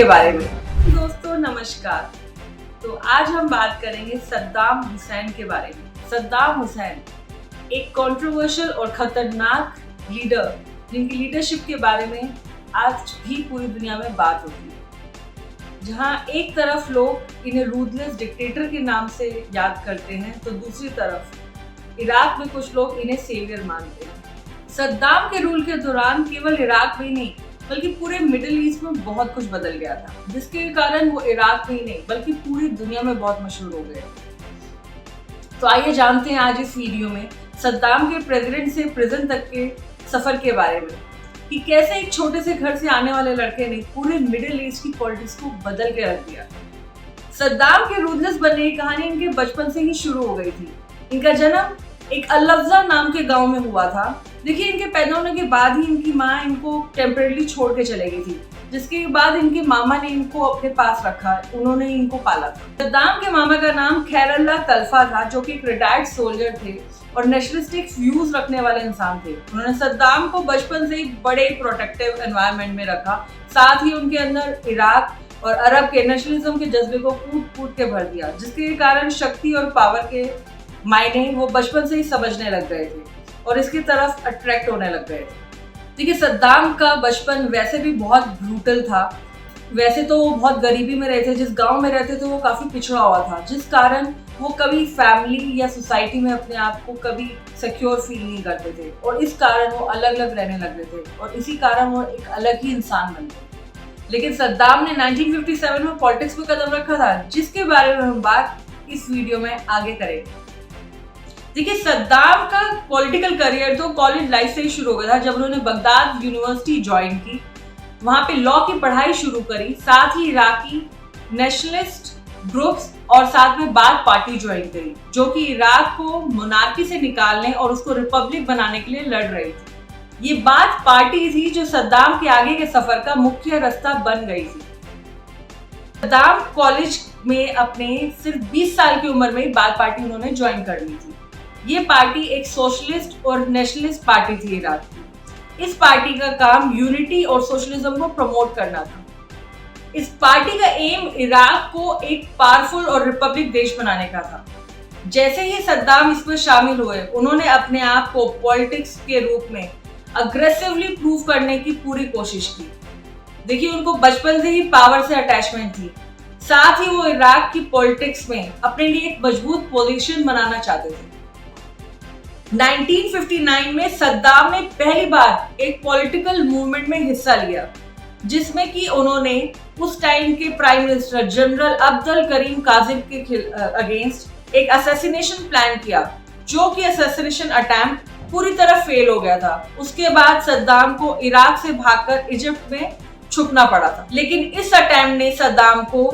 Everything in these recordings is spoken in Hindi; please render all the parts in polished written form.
के बारे में। दोस्तों नमस्कार। तो आज हम बात करेंगे सद्दाम हुसैन के बारे में। सद्दाम हुसैन एक कंट्रोवर्शियल और खतरनाक लीडर जिनकी लीडरशिप के बारे में आज भी पूरी दुनिया में बात होती है। जहां एक तरफ लोग इन्हें रूथलेस डिक्टेटर के नाम से याद करते हैं तो दूसरी तरफ इराक में कुछ लोग इन्हें सेवियर मानते हैं। सद्दाम के रूल के दौरान केवल इराक में ही नहीं बल्कि पूरे मिडिल ईस्ट में बहुत कुछ बदल गया था, जिसके कारण वो इराक में ही नहीं बल्कि पूरी दुनिया में बहुत मशहूर हो गए। तो आइए जानते हैं आज इस वीडियो में सद्दाम के प्रेसिडेंट से प्रिजन तक के सफर के बारे में कि कैसे एक छोटे से घर से आने वाले लड़के ने पूरे मिडिल ईस्ट की पॉलिटिक्स को बदल के रख दिया। सद्दाम के रूथलेस बनने की कहानी इनके बचपन से ही शुरू हो गई थी। इनका जन्म एक अल-लफ्जा नाम के गांव में हुआ था। देखिए, इनके पैदा होने के बाद ही इनकी माँ इनको टेम्परेरी छोड़ के चले गई थी, जिसके बाद इनके मामा ने इनको अपने पास रखा, उन्होंने इनको पाला था। सद्दाम के मामा का नाम खैरुल्लाह तलफा था, जो कि एक रिटायर्ड सोल्जर थे और नेशनलिस्टिक व्यूज रखने वाले इंसान थे। उन्होंने सद्दाम को बचपन से एक बड़े प्रोटेक्टिव एनवायरनमेंट में रखा, साथ ही उनके अंदर इराक और अरब के नेशनलिज्म के जज्बे को कूट के भर दिया, जिसके कारण शक्ति और पावर के मायने वो बचपन से ही समझने लग गए थे और इसकी तरफ अट्रैक्ट होने लग गए थे। देखिए, सद्दाम का बचपन वैसे भी बहुत ब्रूटल था। वैसे तो वो बहुत गरीबी में रहते, जिस गांव में रहते थे वो काफी पिछड़ा हुआ था, जिस कारण वो कभी फैमिली या सोसाइटी में अपने आप को कभी सिक्योर फील नहीं करते थे और इस कारण वो अलग अलग रहने लग गए थे और इसी कारण वो एक अलग ही इंसान बन गए। लेकिन सद्दाम ने 1957 में पॉलिटिक्स में कदम रखा था, जिसके बारे में हम बात इस वीडियो में आगे करेंगे। देखिए, सद्दाम का पॉलिटिकल करियर तो कॉलेज लाइफ से ही शुरू हो गया था, जब उन्होंने बगदाद यूनिवर्सिटी ज्वाइन की, वहां पे लॉ की पढ़ाई शुरू करी, साथ ही इराकी नेशनलिस्ट ग्रुप्स और साथ में बाथ पार्टी ज्वाइन करी, जो कि इराक को मोनार्की से निकालने और उसको रिपब्लिक बनाने के लिए लड़ रही थी। ये बाथ पार्टी थी जो सद्दाम के आगे के सफर का मुख्य रास्ता बन गई थी। सद्दाम कॉलेज में अपने सिर्फ 20 साल की उम्र में बाथ पार्टी उन्होंने ज्वाइन कर ली थी। ये पार्टी एक सोशलिस्ट और नेशनलिस्ट पार्टी थी इराक की। इस पार्टी का काम यूनिटी और सोशलिज्म को प्रमोट करना था। इस पार्टी का एम इराक को एक पावरफुल और रिपब्लिक देश बनाने का था। जैसे ही सद्दाम इसमें शामिल हुए, उन्होंने अपने आप को पॉलिटिक्स के रूप में अग्रेसिवली प्रूव करने की पूरी कोशिश की। देखिए, उनको बचपन से ही पावर से अटैचमेंट थी, साथ ही वो इराक की पॉलिटिक्स में अपने लिए एक मजबूत पोजीशन बनाना चाहते थे। 1959 में सद्दाम ने पहली बार एक पॉलिटिकल मूवमेंट में हिस्सा लिया, जिसमें कि उन्होंने उस टाइम के prime minister general Abdul Karim Kazim के अगेंस्ट एक असैसिनेशन प्लान किया, जो कि असैसिनेशन अटेम्प्ट पूरी तरह फेल हो गया था। उसके बाद सद्दाम को इराक से भागकर इजिप्ट में छुपना पड़ा था, लेकिन इस अटेम्प्ट ने सद्दाम को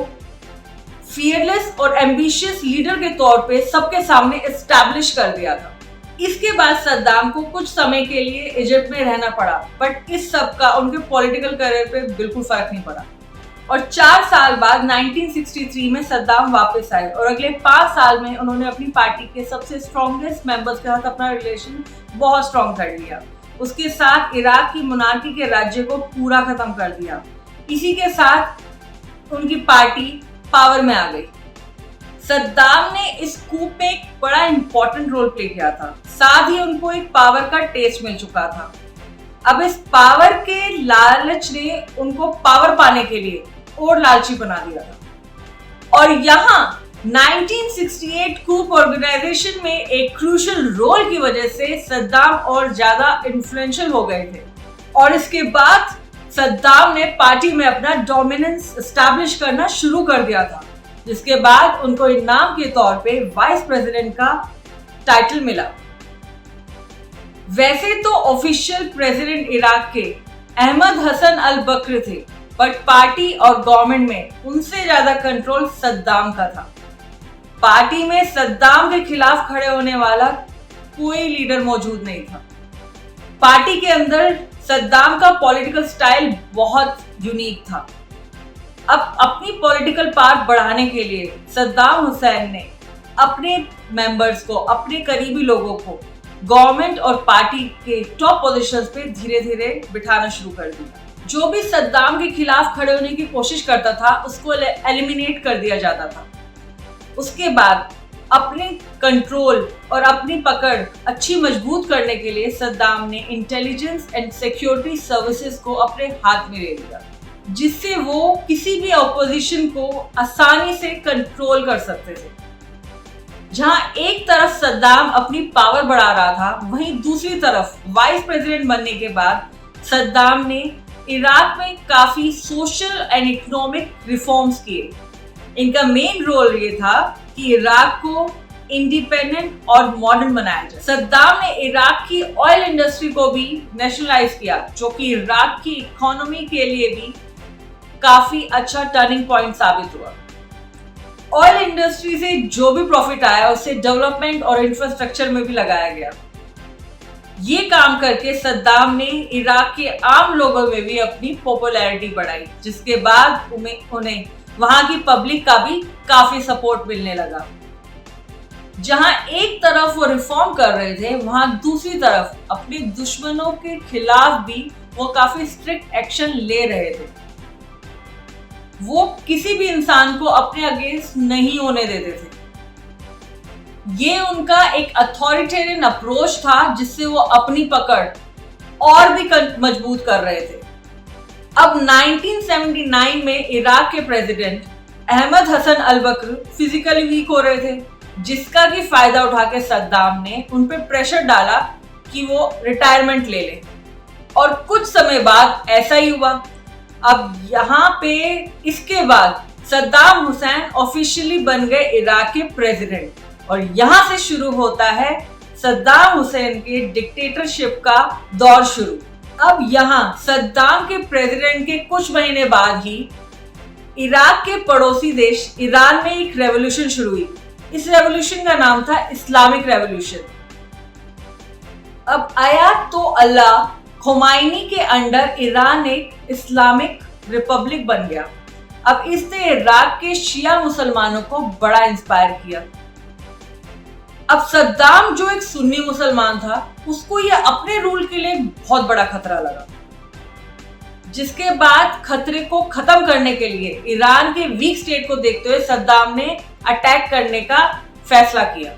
फियरलेस और एम्बिशियस लीडर के तौर पे सबके सामने एस्टैब्लिश कर दिया था। इसके बाद सद्दाम को कुछ समय के लिए इजिप्ट में रहना पड़ा, बट इस सब का उनके पॉलिटिकल करियर पे बिल्कुल फर्क नहीं पड़ा और 4 साल बाद 1963 में सद्दाम वापस आए और अगले 5 साल में उन्होंने अपनी पार्टी के सबसे स्ट्रॉन्गेस्ट मेंबर्स के साथ अपना रिलेशन बहुत स्ट्रॉन्ग कर लिया। उसके साथ इराक की मोनार्की के राज्य को पूरा खत्म कर दिया। इसी के साथ उनकी पार्टी पावर में आ गई। सद्दाम ने इस कूप में एक बड़ा इंपॉर्टेंट रोल प्ले किया था, साथ ही उनको एक पावर का टेस्ट मिल चुका था। अब इस पावर के लालच ने उनको पावर पाने के लिए और लालची बना दिया था और यहाँ 1968 कूप ऑर्गेनाइजेशन में एक क्रूशियल रोल की वजह से सद्दाम और ज्यादा इन्फ्लुएंशियल हो गए थे और इसके बाद सद्दाम ने पार्टी में अपना डोमिनेंस एस्टैब्लिश करना शुरू कर दिया था, जिसके बाद उनको इनाम के तौर पे वाइस प्रेसिडेंट का टाइटल मिला। वैसे तो ऑफिशियल प्रेसिडेंट इराक के अहमद हसन अल बकर थे, बट पार्टी और गवर्नमेंट में उनसे ज्यादा कंट्रोल सद्दाम का था। पार्टी में सद्दाम के खिलाफ खड़े होने वाला कोई लीडर मौजूद नहीं था। पार्टी के अंदर सद्दाम का पॉलिटिकल स्टाइल बहुत यूनिक था। अब अपनी पॉलिटिकल पावर बढ़ाने के लिए सद्दाम हुसैन ने अपने मेंबर्स को, अपने करीबी लोगों को गवर्नमेंट और पार्टी के टॉप पोजीशंस पे धीरे धीरे बिठाना शुरू कर दिया। जो भी सद्दाम के खिलाफ खड़े होने की कोशिश करता था उसको एलिमिनेट कर दिया जाता था। उसके बाद अपने कंट्रोल और अपनी पकड़ अच्छी मजबूत करने के लिए सद्दाम ने इंटेलिजेंस एंड सिक्योरिटी सर्विसेज को अपने हाथ में ले लिया, जिससे वो किसी भी ऑपोजिशन को आसानी से कंट्रोल कर सकते थे। जहां एक तरफ सद्दाम अपनी पावर बढ़ा रहा था, वहीं दूसरी तरफ वाइस प्रेसिडेंट बनने के बाद सद्दाम ने इराक में काफी सोशल एंड इकोनॉमिक रिफॉर्म्स किए। इनका मेन रोल ये था कि इराक को इंडिपेंडेंट और मॉडर्न बनाया जाए। सद्दाम ने इराक की ऑयल इंडस्ट्री को भी नेशनलाइज किया, जो कि इराक की इकोनॉमी के लिए भी काफी अच्छा टर्निंग पॉइंट साबित हुआ। ऑयल इंडस्ट्री से जो भी प्रॉफिट आया उसे डेवलपमेंट और इंफ्रास्ट्रक्चर में भी लगाया गया। ये काम करके सद्दाम ने इराक के आम लोगों में भी अपनी पॉपुलैरिटी बढ़ाई, जिसके बाद उन्हें वहां की पब्लिक का भी काफी सपोर्ट मिलने लगा। जहां एक तरफ वो रिफॉर्म कर रहे थे, वहां दूसरी तरफ अपने दुश्मनों के खिलाफ भी वो काफी स्ट्रिक्ट एक्शन ले रहे थे। वो किसी भी इंसान को अपने अगेंस्ट नहीं होने देते थे। ये उनका एक अथॉरिटेरियन अप्रोच था, जिससे वो अपनी पकड़ और भी मजबूत कर रहे थे। अब 1979 में इराक के प्रेसिडेंट अहमद हसन अल बकर फिजिकली वीक हो रहे थे, जिसका की फायदा उठा के सद्दाम ने उन पे प्रेशर डाला कि वो रिटायरमेंट ले लें, और कुछ समय बाद ऐसा ही हुआ। अब यहाँ पे इसके बाद सद्दाम हुसैन ऑफिशियली बन गए इराक के प्रेसिडेंट, और यहाँ से शुरू होता है सद्दाम हुसैन के डिक्टेटरशिप का दौर शुरू। अब यहाँ सद्दाम के प्रेसिडेंट के कुछ महीने बाद ही इराक के पड़ोसी देश ईरान में एक रेवोल्यूशन शुरू हुई। इस रेवोल्यूशन का नाम था इस्लामिक रेवोल्यूशन। अब आयात तो अल्लाह खुमैनी के अंडर ईरान एक इस्लामिक रिपब्लिक बन गया। अब इसने इराक के शिया मुसलमानों को बड़ा इंस्पायर किया। अब सद्दाम जो एक सुन्नी मुसलमान था, उसको यह अपने रूल के लिए बहुत बड़ा खतरा लगा, जिसके बाद खतरे को खत्म करने के लिए ईरान के वीक स्टेट को देखते हुए सद्दाम ने अटैक करने का फैसला किया।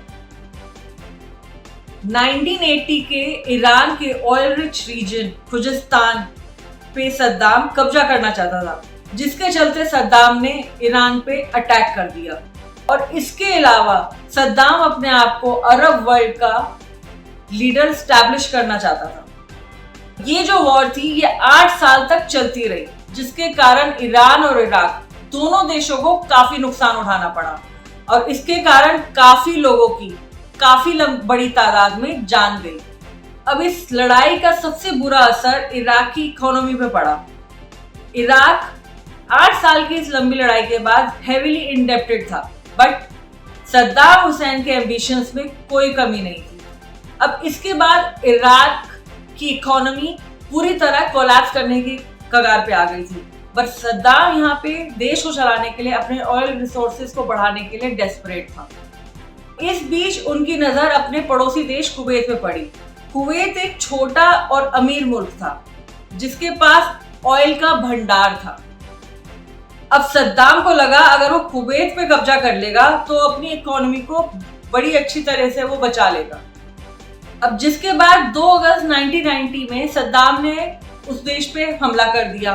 1980 के ईरान के ऑयल रिच रीजन खुजिस्तान पे सद्दाम कब्जा करना चाहता था, जिसके चलते सद्दाम ने ईरान पे अटैक कर दिया। और इसके अलावा सद्दाम अपने आप को अरब वर्ल्ड का लीडर स्टैब्लिश करना चाहता था। ये जो वॉर थी ये 8 साल तक चलती रही, जिसके कारण ईरान और इराक दोनों देशों को काफी नुकसान उठाना पड़ा, और इसके कारण काफी लोगों की काफी बड़ी तादाद में जान गई। अब इस लड़ाई का सबसे बुरा असर इराक की इकोनॉमी पे पड़ा। इराक 8 साल की इस लंबी लड़ाई के बाद हेवीली इंडेप्टेड था, बट सद्दाम हुसैन के एम्बिशंस में कोई कमी नहीं थी। अब इसके बाद इराक की इकोनॉमी पूरी तरह कोलैप्स करने की कगार पे आ गई थी, बट सद्दाम यहाँ पे देश को चलाने के लिए, अपने ऑयल रिसोर्सेज को बढ़ाने के लिए डेस्परेट था। इस बीच उनकी नजर अपने पड़ोसी देश कुवैत पे पड़ी। कुवैत एक छोटा और अमीर मुल्क था, जिसके पास ऑयल का भंडार था। अब सद्दाम को लगा अगर वो कुवैत पे कब्जा कर लेगा तो अपनी इकोनॉमी को बड़ी अच्छी तरह से वो बचा लेगा। अब जिसके बाद 2 अगस्त 1990 में सद्दाम ने उस देश पे हमला कर दिया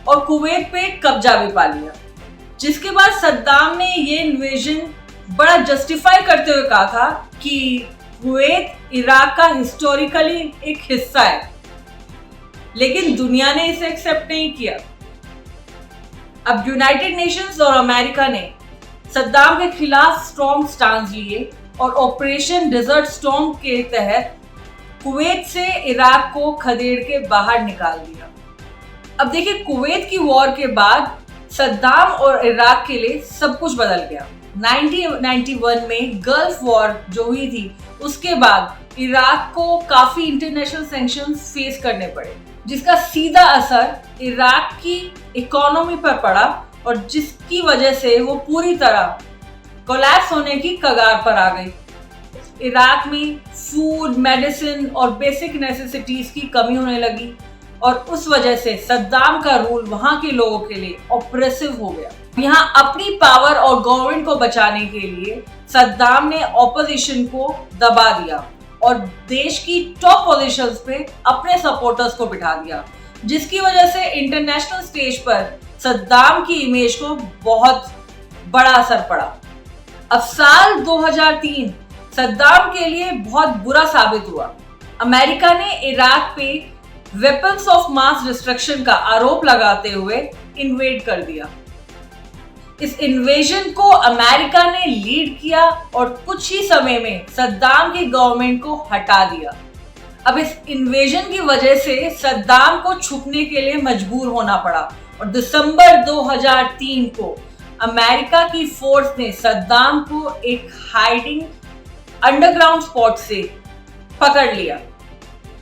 और कुवैत पे कब्जा भी पा लिया। जिसके बाद सद्दाम ने ये इन्वेजन बड़ा जस्टिफाई करते हुए कहा था कि कुवैत इराक का हिस्टोरिकली एक हिस्सा है, लेकिन दुनिया ने इसे एक्सेप्ट नहीं किया। अब यूनाइटेड नेशंस और अमेरिका ने सद्दाम के खिलाफ स्ट्रॉन्ग स्टांस लिए और ऑपरेशन डेजर्ट स्टॉर्म के तहत कुवैत से इराक को खदेड़ के बाहर निकाल दिया। अब देखिए, कुवैत की वॉर के बाद सद्दाम और इराक के लिए सब कुछ बदल गया। 1991 में गल्फ वॉर जो हुई थी, उसके बाद इराक को काफी इंटरनेशनल सैंक्शंस फेस करने पड़े, जिसका सीधा असर इराक की इकोनॉमी पर पड़ा और जिसकी वजह से वो पूरी तरह कोलैप्स होने की कगार पर आ गई। इराक में फूड, मेडिसिन और बेसिक नेसेसिटीज की कमी होने लगी। और उस वजह से सद्दाम का रूल वहां के लोगों के लिए ऑप्रेसिव हो गया। यहाँ अपनी पावर और गवर्नमेंट को बचाने के लिए सद्दाम ने ऑपोजिशन को दबा दिया और देश की टॉप पोजीशंस पे अपने सपोर्टर्स को बिठा दिया, जिसकी वजह से इंटरनेशनल स्टेज पर सद्दाम की इमेज को बहुत बड़ा असर पड़ा। अब साल 2003 सद्दाम के लिए बहुत बुरा साबित हुआ। अमेरिका ने इराक पे वेपन्स ऑफ मास डिस्ट्रक्शन का आरोप लगाते हुए इन्वेड कर दिया। इस इन्वेजन को अमेरिका ने लीड किया और कुछ ही समय में सद्दाम की गवर्नमेंट को हटा दिया। अब इस इन्वेजन की वजह से सद्दाम को छुपने के लिए मजबूर होना पड़ा और दिसंबर 2003 को अमेरिका की फोर्स ने सद्दाम को एक हाइडिंग अंडरग्राउंड स्पॉट से पकड़ लिया।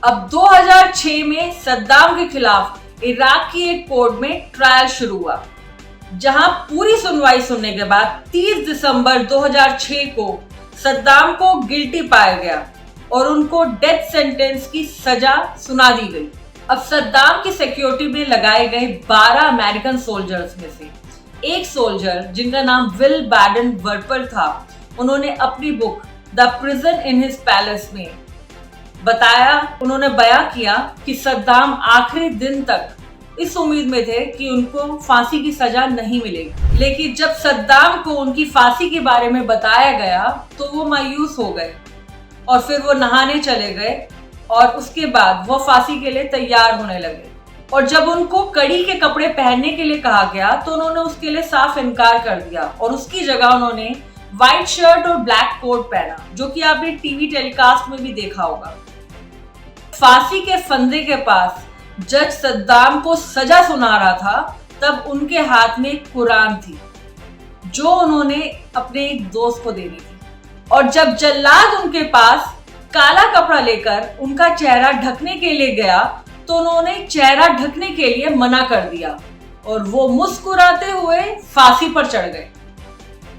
अब 2006 में सद्दाम के खिलाफ इराक की एक कोर्ट में ट्रायल शुरू हुआ, जहां पूरी सुनवाई सुनने के बाद 30 दिसंबर 2006 को सद्दाम को गिल्टी पाया गया और उनको डेथ सेंटेंस की सजा सुना दी गई। अब सद्दाम की सिक्योरिटी में लगाए गए 12 अमेरिकन सोल्जर्स में से एक सोल्जर, जिनका नाम विल बैडन वर्पर था, उन्होंने अपनी book the prison in his palace में उन्होंने बयां किया कि सद्दाम आखिरी दिन तक इस उम्मीद में थे कि उनको फांसी की सजा नहीं मिलेगी, लेकिन जब सद्दाम को उनकी फांसी के बारे में बताया गया तो वो मायूस हो गए और फिर वो नहाने चले गए और उसके बाद वो फांसी के लिए तैयार होने लगे। और जब उनको कड़ी के कपड़े पहनने के लिए कहा गया तो उन्होंने उसके लिए साफ इनकार कर दिया और उसकी जगह उन्होंने व्हाइट शर्ट और ब्लैक कोट पहना, जो कि आपने टीवी टेलीकास्ट में भी देखा होगा। फांसी के फंदे के पास जज सद्दाम को सजा सुना रहा था, तब उनके हाथ में कुरान थी जो उन्होंने अपने एक दोस्त को देनी थी। और जब जल्लाद उनके पास काला कपड़ा लेकर उनका चेहरा ढकने के लिए गया तो उन्होंने चेहरा ढकने के लिए मना कर दिया और वो मुस्कुराते हुए फांसी पर चढ़ गए।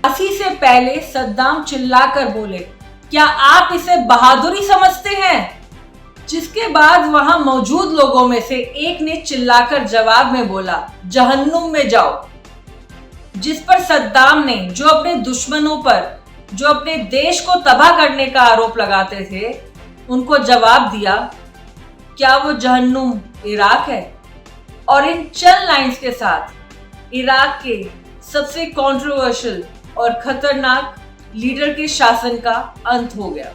फांसी से पहले सद्दाम चिल्लाकर बोले, क्या आप इसे बहादुरी समझते हैं? जिसके बाद वहां मौजूद लोगों में से एक ने चिल्लाकर जवाब में बोला, जहन्नुम में जाओ। जिस पर सद्दाम ने, जो अपने दुश्मनों पर, जो अपने देश को तबाह करने का आरोप लगाते थे, उनको जवाब दिया, क्या वो जहन्नुम इराक है? और इन चंद लाइंस के साथ इराक के सबसे कंट्रोवर्शियल और खतरनाक लीडर के शासन का अंत हो गया।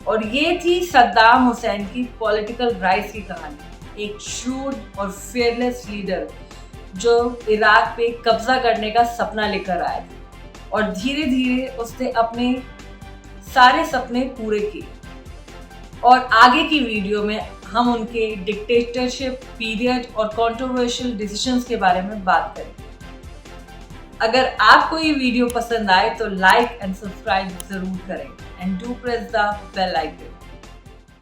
और ये थी सद्दाम हुसैन की पॉलिटिकल राइज की कहानी। एक श्रूड और फेयरलेस लीडर जो इराक पे कब्जा करने का सपना लेकर आया था और धीरे धीरे उसने अपने सारे सपने पूरे किए। और आगे की वीडियो में हम उनके डिक्टेटरशिप पीरियड और कंट्रोवर्शियल डिसीजंस के बारे में बात करेंगे। अगर आपको ये वीडियो पसंद आए तो लाइक एंड सब्सक्राइब जरूर करें and do press the bell icon.